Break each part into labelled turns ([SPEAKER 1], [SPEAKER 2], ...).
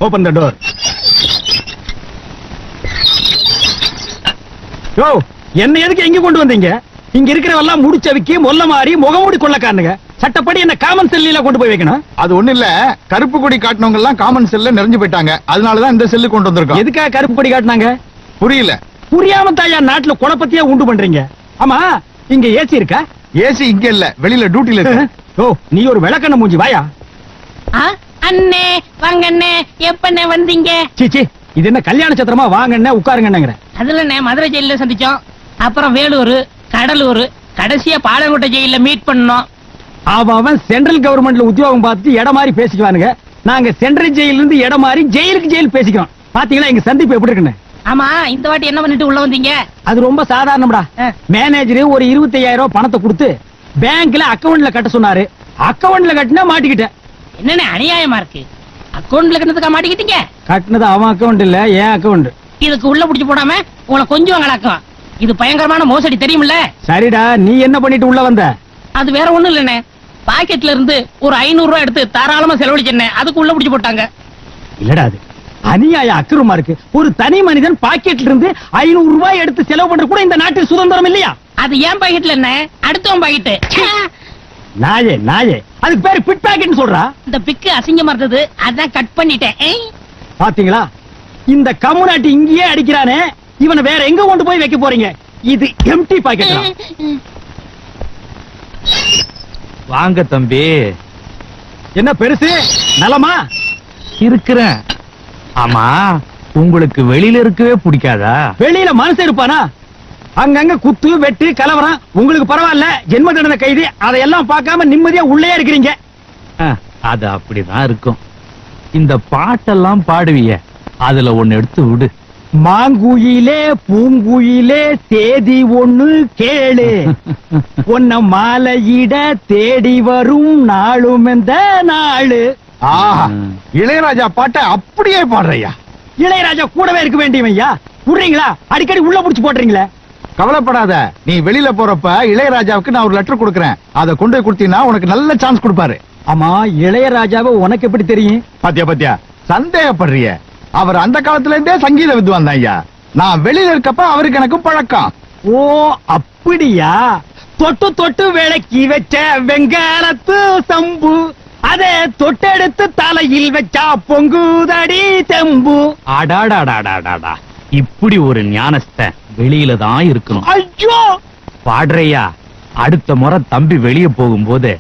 [SPEAKER 1] Open the door. யோ, என்ன எதுக்கு எங்க கொண்டு வந்தீங்க? இங்க இருக்கிறவெல்லாம் முடிச்சவிக்கி மொல்ல மாறி முகமூடி கொள்ளக்காரனுங்க. சட்டப்படி என்ன காமன் செல்லில கொண்டு போய் வைக்கணும்.
[SPEAKER 2] அது ஒண்ணு இல்ல, கருப்பு கொடி காட்டினவங்க எல்லாம் காமன் செல்ல நிறைஞ்சு போயிட்டாங்க. அதனாலதான் இந்த செல்லு கொண்டு வந்திருக்கோம்.
[SPEAKER 1] எதுக்காக கருப்பு கொடி காட்டினாங்க?
[SPEAKER 2] புரியல.
[SPEAKER 1] புரியாம தாயா நாட்டுல குழப்பத்தையே உண்டு பண்றீங்க. ஆமா, இங்க ஏசி இருக்கா?
[SPEAKER 2] ஏசி இங்க இல்ல, வெளியில டியூட்டில இருக்கு.
[SPEAKER 1] ஓ, நீ ஒரு விளக்கண்ண மூஞ்சி வாயா.
[SPEAKER 3] அண்ணே வாங்கண்ணே, எப்பண்ணே வந்தீங்க?
[SPEAKER 1] சீச்சி, இது என்ன கல்யாண சத்திரமா? வாங்கண்ணே உட்காருங்கன்னுங்கிற.
[SPEAKER 3] அதுல மதுரை ஜெயில சந்திச்சோம், அப்புறம் வேலூர், கடலூர், கடைசியா பாலங்கோட்டை ஜெயில மீட் பண்ணோம்.
[SPEAKER 1] அவன் சென்ட்ரல் கவர்மெண்ட்ல உத்தியோகம் பார்த்துட்டு இடம் மாதிரி பேசிக்குவானுங்க. நாங்க சென்ட்ரல் ஜெயில இருந்து இடம் மாதிரி ஜெயிலுக்கு ஜெயில் பேசிக்கிறோம். பாத்தீங்களா எங்க சந்திப்பு எப்படி இருக்குன்னு?
[SPEAKER 3] ஆமா, இந்த வாட்டி என்ன பண்ணிட்டு உள்ள வந்தீங்க?
[SPEAKER 1] அது ரொம்ப சாதாரணம்டா. மேனேஜர் ஒரு 25,000 ரூபாய் பணத்தை கொடுத்து பேங்க்ல அக்கவுண்ட்ல கட்ட சொன்னாரு. அக்கவுண்ட்ல கட்டினா மாட்டிக்கிட்டேன்.
[SPEAKER 3] என்னன்னு அநியாயமா இருக்கு. அக்கவுண்ட்ல கட்டதுக்கா மாட்டிக்கிட்டீங்க?
[SPEAKER 1] கட்டினது அவன் அக்கவுண்ட் இல்ல, என் அக்கவுண்ட்.
[SPEAKER 3] இதுக்கு உள்ள புடிச்சு போடாம உங்களை கொஞ்சம் கலக்கும். இது பயங்கரமான மோசடி, தெரியுமில்ல?
[SPEAKER 1] சரிடா, நீ என்ன பண்ணிட்டு உள்ள வந்த?
[SPEAKER 3] அது வேற ஒண்ணும் இல்லண்ணே, பாக்கெட்ல இருந்து ஒரு 500 ரூபாய் எடுத்து தாராளமா செலவழிச்சேன். அதுக்கு உள்ள புடிச்சு போட்டாங்க.
[SPEAKER 1] இல்லடா, அது அநியாய அக்கிரமா இருக்கு. ஒரு தனி மனிதன் பாக்கெட்ல இருந்து 500 ரூபாய் எடுத்து செலவு பண்ற கூட இந்த நாட்டில் சுதந்திரம் இல்லையா?
[SPEAKER 3] அது ஏன் பாக்கெட்ல என்ன, அடுத்தவன் பாக்கெட்டு.
[SPEAKER 1] நாயே நாயே, அதுக்கு பேரு பிட் பாக்கெட்னு சொல்றா.
[SPEAKER 3] இந்த பிக்கு அசிங்கமா இருந்தது, அதான் கட் பண்ணிட்டேன்.
[SPEAKER 1] பாத்தீங்களா, இந்த கம்முனாட்டி இங்கேயே அடிக்கிறானே, இவனை வேற எங்க கொண்டு போய் வைக்க போறீங்க? இது எம்டி பாக்கெட்.
[SPEAKER 4] வாங்க தம்பி.
[SPEAKER 1] என்ன பெருசு, நலமா
[SPEAKER 4] இருக்கிறேன். ஆமா, உங்களுக்கு வெளியில இருக்கவே பிடிக்காதா?
[SPEAKER 1] வெளியில மனசு இருப்பானா? அங்கங்க குத்து வெட்டு கலவரம். உங்களுக்கு பரவாயில்ல, ஜென்ம தண்டனை கைது. அதையெல்லாம் பார்க்காம நிம்மதியா உள்ளே இருக்கிறீங்க.
[SPEAKER 4] அது அப்படிதான் இருக்கும். இந்த பாட்டெல்லாம் பாடுவிய, அதுல ஒண்ணு எடுத்து விடு.
[SPEAKER 1] மாங்குயிலே பூங்குயிலே தேதி ஒண்ணு கேளு, உன்ன மாலையிட தேடி வரும் நாளும் இந்த நாளு.
[SPEAKER 2] ஆஹா, இளையராஜா பாட்டை அப்படியே பாடுறையா.
[SPEAKER 1] இளையராஜா கூடவே இருக்க வேண்டியவையா? புடுறீங்களா? அடிக்கடி உள்ள புடிச்சு போடுறீங்களே.
[SPEAKER 2] கவலைப்படாத, நீ வெளியில போறப்ப இளையராஜாவுக்கு நான் ஒரு லெட்டர் கொடுக்கறேன். அதை கொண்டு போய் கொடுத்தீங்கன்னா உனக்கு நல்ல சான்ஸ் கொடுப்பாரு.
[SPEAKER 1] ஆமா, இளையராஜாவை உனக்கு எப்படி தெரியும்?
[SPEAKER 2] பாத்தியா பாத்தியா, சந்தேகப்படுறிய. அவர் அந்த காலத்துல இருந்தே சங்கீத வித்வான் தான் ஐயா. நான் வெளியில இருக்கப்ப அவருக்கு எனக்கும் பழக்கம்.
[SPEAKER 1] ஓ அப்படியா? தொட்டு தொட்டு விளக்கி வச்ச வெங்காலத்து சம்பு, அதே தொட்டெடுத்து தலையில் வச்சா பொங்குதடி தெம்பு.
[SPEAKER 4] அடாடாடாடாடாடா, இப்படி ஒரு ஞானஸ்த வெளியில தான் இருக்கணும்.
[SPEAKER 1] ஐயோ
[SPEAKER 4] பாடுறையா, அடுத்த முறை தம்பி வெளிய போகும்போது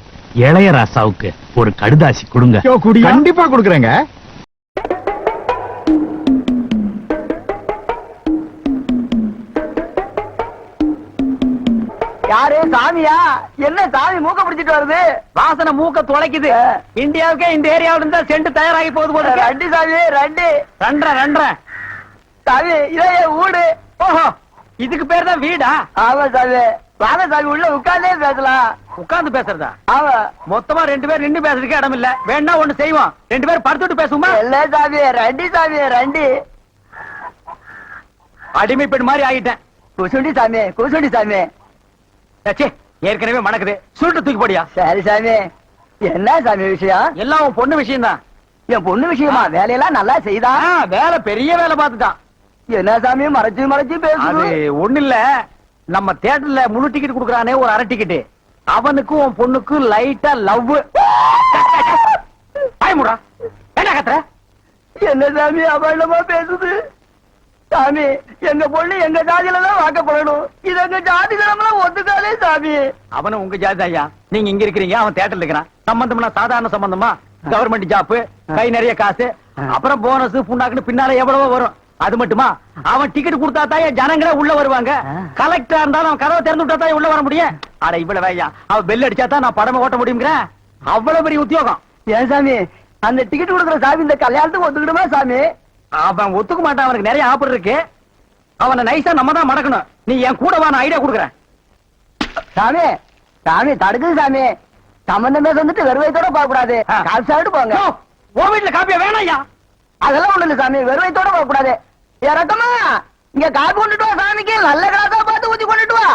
[SPEAKER 4] இளையராசாவுக்கு ஒரு கடுதாசி கொடுங்க.
[SPEAKER 2] கண்டிப்பா கொடுக்கறேங்க.
[SPEAKER 5] யாரு சாமியா? என்ன சாமி மூக்க பிடிச்சிட்டு வருது?
[SPEAKER 1] வாசனை மூக்க துளைக்குது. இந்தியாவுக்கே இந்த ஏரியாவில இருந்தா செண்டு தயாராகி போகுது போல.
[SPEAKER 5] ரெண்டு சாமி ரெண்டு
[SPEAKER 1] ரெண்டரை
[SPEAKER 5] சாமி, இதே வீடு.
[SPEAKER 1] ஓஹோ, இதுக்கு பேர் தான் வீடா?
[SPEAKER 5] ஆமா சாமி, வாங்க சாமி, உள்ள உட்கார்ந்தே பேசலாம்.
[SPEAKER 1] உட்கார்ந்து பேசுறதா?
[SPEAKER 5] ஆமா.
[SPEAKER 1] மொத்தமா 2 பேர் நின்று பேசுறதுக்கு இடம் இல்ல. வேணா ஒண்ணு செய்வோம், 2 பேர் படுத்துட்டு பேசுமா?
[SPEAKER 5] இல்ல சாமி, ரெண்டு சாமி ரெண்டு.
[SPEAKER 1] அடிமை பெண் மாதிரி ஆகிட்டேன்.
[SPEAKER 5] குசுண்டி சாமி, குசுண்டி சாமி.
[SPEAKER 1] ச்சே, ஏற்கனவே மணக்குது. சுருட்டு தூக்கி போடியா.
[SPEAKER 5] சரி சாமி, என்ன சாமி விஷயம்?
[SPEAKER 1] எல்லாம் உன் பொண்ணு விஷயம் தான்.
[SPEAKER 5] என் பொண்ணு விஷயமா? வேலையெல்லாம் நல்லா செய்தா?
[SPEAKER 1] வேலை பெரிய வேலை பார்த்துட்டான்.
[SPEAKER 5] என்ன சாமி மறைச்சு மறைச்சு
[SPEAKER 1] அது
[SPEAKER 5] பேசுது?
[SPEAKER 1] ஒண்ணு இல்ல, நம்ம தியேட்டர்ல முழு டிக்கெட் குடுக்கறானே ஒரு அரை டிக்கெட், அவனுக்கும் உன் பொண்ணுக்கும் லைட்டா லவ். பயமுடா, என்ன கத்துற?
[SPEAKER 5] என்ன சாமி அபண்டமா பேசுது? சாமி, எங்க பொண்ணு எங்க ஜாதியில தான் வாக்கப்படணும். இது எங்க ஜாதி தரம்லாம் ஒத்துக்காதே சாமி.
[SPEAKER 1] அவனும் உங்க ஜாதி ஐயா. நீங்க இங்க இருக்கிறீங்க, அவன் தியேட்டர்ல இருக்கிறான். சம்பந்தம்னா சாதாரண சம்பந்தமா? கவர்மெண்ட் ஜாப், கை நிறைய காசு, அப்புறம் போனஸ் புண்ணாக்குன்னு பின்னால எவ்வளவோ வரும். அது மட்டுமா, அவன் டிக்கெட் கொடுத்தா தான் ஜனங்களே உள்ள வருவாங்க. கலெக்டரா இருந்தாலும் அவன் கதவை திறந்து விட்டா தான் உள்ள வர முடியும். அட இவ்வளவு ஐயா, அவன் பெல் அடிச்சா தான் நான் படமே ஓட்ட முடியுங்கிற அவ்வளவு பெரிய உத்தியோகம்.
[SPEAKER 5] ஏன் சாமி, அந்த டிக்கெட் கொடுக்குற சாமி இந்த கல்யாணத்துக்கு ஒத்துக்கிடுமா சாமி?
[SPEAKER 1] அவன் ஒத்துக்க மாட்டான், அவனுக்கு நிறைய ஆஃபர் இருக்கு. அவனை நைஸா நம்ம தான் மடக்கணும். நீ என் கூட வா, நான் ஐடியா கொடுக்குறேன்.
[SPEAKER 5] சாமி, சாமி தடுக்குது சாமி. சம்பந்தமே வந்துட்டு வெறுவைத்தோட போக கூடாது, கால் சாப்பிட்டு போங்க.
[SPEAKER 1] உன் வீட்டுல காப்பியா வேணாம் ஐயா.
[SPEAKER 5] அதெல்லாம் ஒண்ணு இல்ல சாமி, வெறுவைத்தோட போக கூடாது. இறக்கமா இங்க காப்பி கொண்டுட்டு வா சாமிக்கு, நல்ல கிளாஸா பார்த்து ஊத்தி கொண்டுட்டு வா.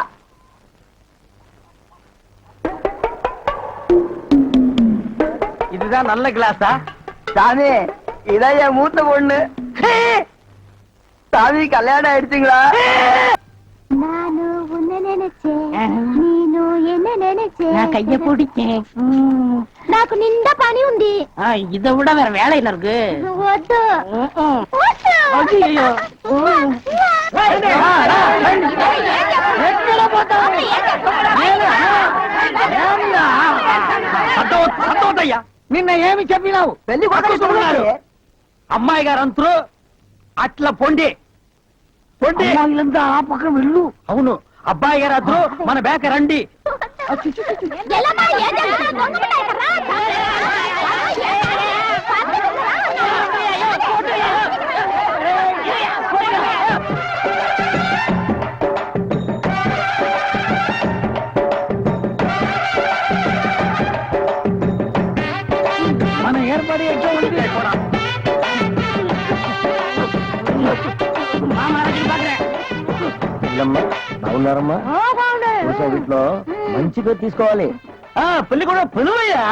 [SPEAKER 1] இதுதான் நல்ல கிளாஸா?
[SPEAKER 5] சாமி, இதான் என் மூத்த பொண்ணு. சாமி கல்யாணம் ஆயிடுச்சுங்களா?
[SPEAKER 6] நானு உன்னை நினைச்சேன், நீனு என்ன நினைச்சேன்.
[SPEAKER 3] நான் கைய பிடிச்சேன்.
[SPEAKER 6] నాకు నిండా పని ఉంది.
[SPEAKER 3] இதை விட வேற வேலை என்ன இருக்கு?
[SPEAKER 6] వద్దు వద్దు.
[SPEAKER 3] ஐயையோ.
[SPEAKER 1] సంతోషయ్యా నిన్న ఏమి చెప్పినావు?
[SPEAKER 5] పెళ్లి కొడుకు
[SPEAKER 1] చెప్తున్నారు. అమ్మాయి గారు అంతరు అట్లా పొండి పొండి ఆ పక్కన వెళ్ళు. అవును అబ్బాయి గారు అద్దరు మన బేక రండి.
[SPEAKER 6] ఎల్లమ్మా, ఏం చేస్తున్నావు? దొంగపడ్డాయి కర్రా.
[SPEAKER 1] మన ఏర్పడి ఎట్లా ఉంది బాగున్నారమ్మా? వీటిలో మంచి పేరు తీసుకోవాలి. పెళ్లి కూడా పిలువయ్యా.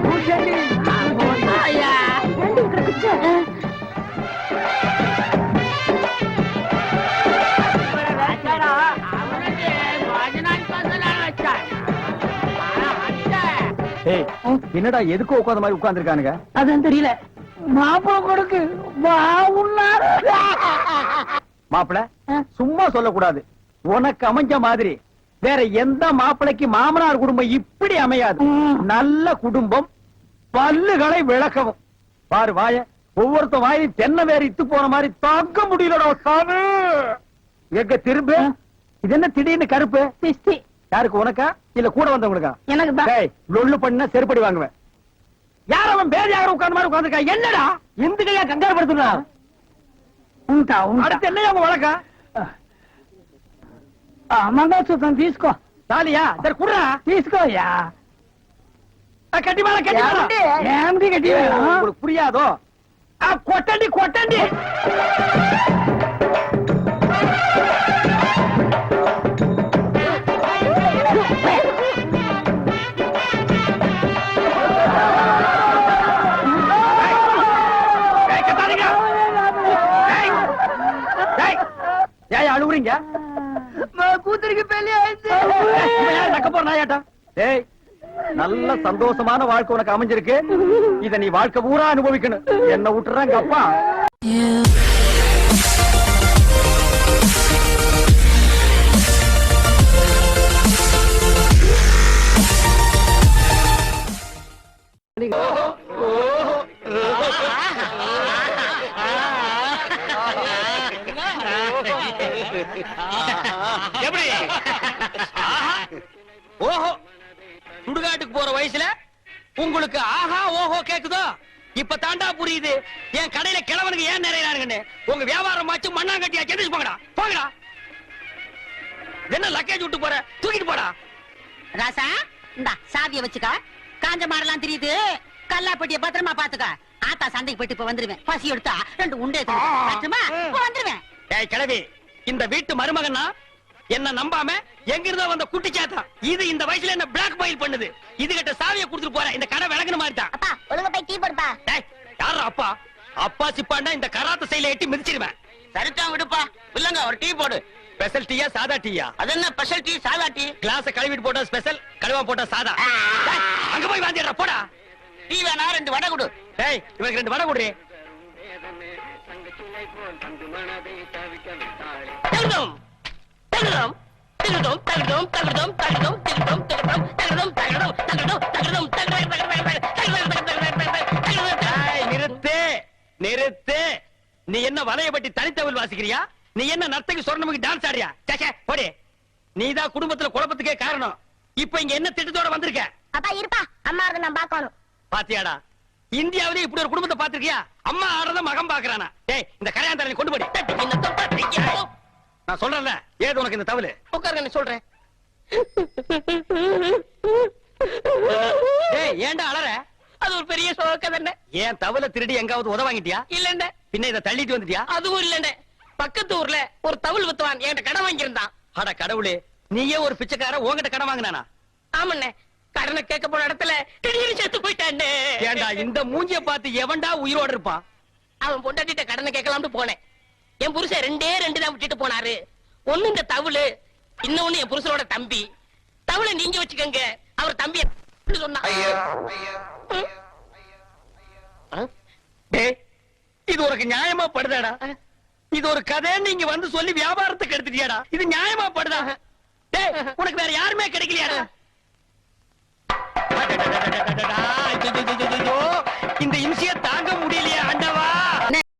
[SPEAKER 1] కూర్చోండి.
[SPEAKER 6] రండి, ఇక్కడ కూర్చో.
[SPEAKER 1] என்னடா எதுக்கு உட்காந்த மாதிரி உட்கார்ந்துருக்கானுங்க?
[SPEAKER 3] அதான் தெரியல. மாப்பிள கொடுக்கு பாவுன்னாரு.
[SPEAKER 1] மாப்பிள சும்மா சொல்லக்கூடாது. உனக்கு அமைஞ்ச மாதிரி வேற எந்த மாப்பிளைக்கு மாமனார் குடும்பம் இப்படி அமையாது. நல்ல குடும்பம், பல்லுகளை விளக்கவும். பாரு வாய, ஒவ்வொருத்த வாயிலும் தென்னை வேற இத்து போன மாதிரி தாக்க முடியலடா சாமி. எங்க திரும்ப இது என்ன திடீர்னு கருப்பு?
[SPEAKER 3] திஷ்டி.
[SPEAKER 1] யாருக்கு, உனக்கா இல்ல கூட வந்தவங்களுக்கா?
[SPEAKER 3] எனக்கு தான்.
[SPEAKER 1] டேய், லொள்ளு பண்ணா செருப்படி வாங்குவேன். யார் அவன் பேதியாக உட்கார்ந்த மாதிரி உட்கார்ந்துருக்கா? என்னடா இந்த கையா கங்காரு படுத்துறா? அடுத்து என்னையா உங்க வழக்கா?
[SPEAKER 3] మంగళసూత్రం తీసుకో.
[SPEAKER 1] தாலியா? சரி குடுறா.
[SPEAKER 3] తీసుకోయ్యా.
[SPEAKER 1] கட்டி மேல கட்டி மேல.
[SPEAKER 3] ఏమిటి గట్టి?
[SPEAKER 1] உங்களுக்கு புரியாதோ? கொட்டண்டி கொட்டண்டி. அழுவுறீங்க?
[SPEAKER 5] கூத்துருக்கு பெரிய ஆயிடுச்சு.
[SPEAKER 1] நக்க போற நாயாட்டா. டேய், நல்ல சந்தோஷமான வாழ்க்கை உனக்கு அமைஞ்சிருக்கு. இத நீ வாழ்க்கை பூரா அனுபவிக்கணும். என்ன விட்டுறாங்க அப்பா.
[SPEAKER 7] எப்படி? ஓஹோ, சுடுகாட்டுக்கு போற வயசுல உங்களுக்கு ஆஹா ஓஹோ கேக்குதோ? இப்ப தாண்டா புரியுது என் கடையில கிழவனுக்கு ஏன் நிறையறானுங்கன்னு. உங்க வியாபாரம் ஆச்சு மண்ணாங்கட்டியா செஞ்சு போங்கடா போங்கடா. என்ன லக்கேஜ் விட்டு போற? தூக்கிட்டு போடா.
[SPEAKER 8] ராசா, இந்த சாவிய வச்சுக்க. காஞ்ச மாடெல்லாம் தெரியுது. கல்லாப்பட்டிய பத்திரமா பாத்துக்க. ஆத்தா சந்தைக்கு போயிட்டு இப்ப வந்துருவேன். பசி எடுத்தா 2 உண்டே வந்துருவேன்.
[SPEAKER 7] ஏய் கிழவி, இந்த வீட்டு மருமகன்னா என்ன நம்பாம எங்க இருந்தோ வந்த குட்டி சாத்தா. இது இந்த வயசுல என்ன பிளாக் மெயில் பண்ணுது. இது கிட்ட சாவியை கொடுத்துட்டு போற. இந்த கடை விளக்குன மாதிரி தான்.
[SPEAKER 6] அப்பா, ஒழுங்கா போய் டீ போடுப்பா.
[SPEAKER 7] டேய், யாரா அப்பா? அப்பா சிப்பாண்டா இந்த கராத்த சைல எட்டி மிதிச்சிடுவேன். சரிதான் விடுப்பா. இல்லங்க ஒரு டீ போடு. ஸ்பெஷல் டீயா சாதா டீயா? அது என்ன ஸ்பெஷல் டீ சாதா டீ? கிளாஸ் கழுவிட்டு போட்டா ஸ்பெஷல், கழுவா போட்டா சாதா. டேய், அங்க போய் வாந்திடுறா போடா. டீ வேணா 2 வடை கொடு. டேய், இவனுக்கு 2 வடை கொடு. தகுதம் தகுதம் தகுதம் தகுதம் தகுதம் தகுதம் தகுதம் தகுதம் தகுதம் தகுதம் தகுதம் தகுதம். நிறுத்து நிறுத்து. நீ என்ன வலைய பட்டி தனித்தவள் வாசிக்கிறியா? நீ என்ன நர்த்தகி சொர்ணமுக்கு டான்ஸ் ஆடியா? சே போடி. நீதான் குடும்பத்துல குழப்பத்துக்கே காரணம். இப்ப இங்க என்ன திட்டத்தோட வந்திருக்க?
[SPEAKER 6] அப்பா இருப்பா, அம்மா அதை நான் பார்க்கணும்.
[SPEAKER 7] பாத்தியாடா, இந்தியாவிலே இப்படி ஒரு குடும்பத்தை பாத்திருக்கியா? அம்மா ஆடுறத மகன் பாக்குறானா? டேய், இந்த கரையாந்தரனை கொண்டு போடி. நான் சொல்றேன்ல, ஏது உனக்கு இந்த தவளு? உட்காருங்க, சொல்றேன். டேய், ஏன்டா அலற? அது ஒரு பெரிய சோக தானே. ஏன் தவளை திருடி எங்காவது உத வாங்கிட்டியா? இல்லண்ட. பின்ன இத தள்ளிட்டு வந்துட்டியா? அதுவும் இல்லண்ட. பக்கத்து ஊர்ல ஒரு தவுள் வித்துவான் என்கிட்ட கடன் வாங்கி இருந்தான். அட கடவுளே, நீயே ஒரு பிச்சைக்கார உன்கிட்ட கடன் வாங்கினானா? ஆமண்ணே. கடனை கேட்க போன இடத்துல திடீர்னு செத்து போயிட்டானே. ஏண்டா இந்த மூஞ்சிய பார்த்து எவன்டா உயிரோட இருப்பான்? அவன் பொண்டாட்டிட்ட கடனை கேட்கலாம்னு போனேன். என் புருஷன் ரெண்டு தான் விட்டுட்டு போனாரு. ஒண்ணு இந்த தவுளு, இன்னொன்னு என் புருஷனோட தம்பி. தவுளை நீங்க வச்சுக்கங்க, அவர் தம்பி சொன்னா. இது உனக்கு நியாயமா படுதாடா? இது ஒரு கதை நீங்க வந்து சொல்லி வியாபாரத்துக்கு எடுத்துட்டியாடா? இது நியாயமா படுதா?